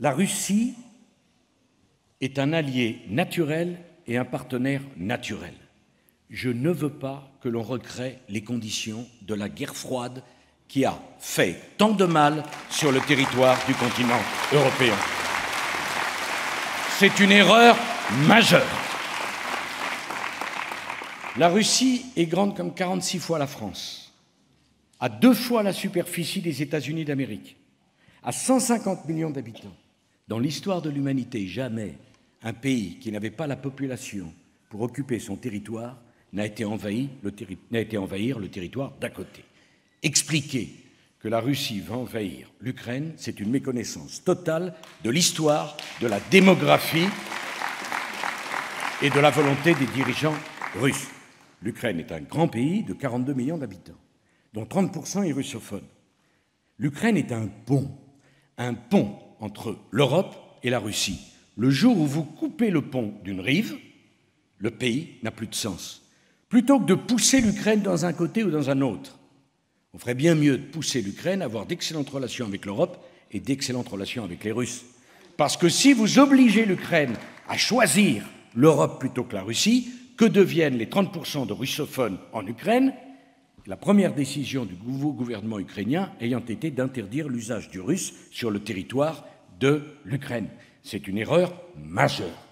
La Russie est un allié naturel et un partenaire naturel. Je ne veux pas que l'on recrée les conditions de la guerre froide qui a fait tant de mal sur le territoire du continent européen. C'est une erreur majeure. La Russie est grande comme 46 fois la France, à 2 fois la superficie des États-Unis d'Amérique, à 150 millions d'habitants. Dans l'histoire de l'humanité, jamais un pays qui n'avait pas la population pour occuper son territoire n'a été envahir le territoire d'à côté. Expliquer que la Russie va envahir l'Ukraine, c'est une méconnaissance totale de l'histoire, de la démographie et de la volonté des dirigeants russes. L'Ukraine est un grand pays de 42 millions d'habitants, dont 30% est russophone. L'Ukraine est un pont entre l'Europe et la Russie. Le jour où vous coupez le pont d'une rive, le pays n'a plus de sens. Plutôt que de pousser l'Ukraine dans un côté ou dans un autre, on ferait bien mieux de pousser l'Ukraine à avoir d'excellentes relations avec l'Europe et d'excellentes relations avec les Russes. Parce que si vous obligez l'Ukraine à choisir l'Europe plutôt que la Russie, que deviennent les 30% de russophones en Ukraine? La première décision du nouveau gouvernement ukrainien ayant été d'interdire l'usage du russe sur le territoire de l'Ukraine. C'est une erreur majeure.